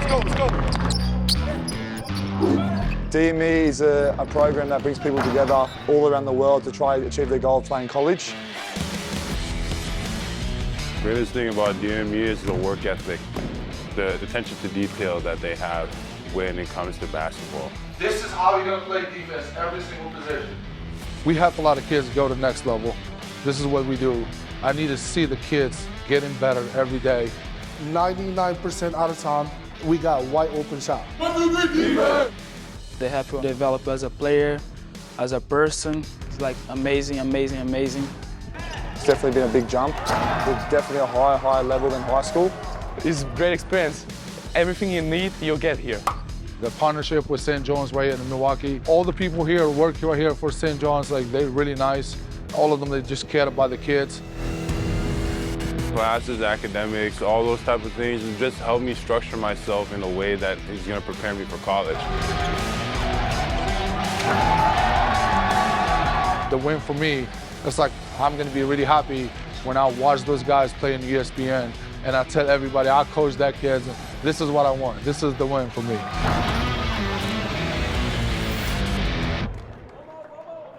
Let's go. DME is a program that brings people together all around the world to try to achieve their goal of playing college. The greatest thing about DME is the work ethic, the attention to detail that they have when it comes to basketball. This is how you're going to play defense, every single position. We help a lot of kids go to the next level. This is what we do. I need to see the kids getting better every day. 99% out of time, we got wide open shot. They help you develop as a player, as a person. It's like amazing. It's definitely been a big jump. It's definitely a higher level than high school. It's a great experience. Everything you need, you'll get here. The partnership with St. John's right here in Milwaukee. All the people here work right here for St. John's, like they're really nice. All of them, they just care about the kids. Classes, academics, all those type of things just help me structure myself in a way that is going to prepare me for college. The win for me, it's like I'm going to be really happy when I watch those guys play in ESPN and I tell everybody I coach that kid, this is what I want. This is the win for me.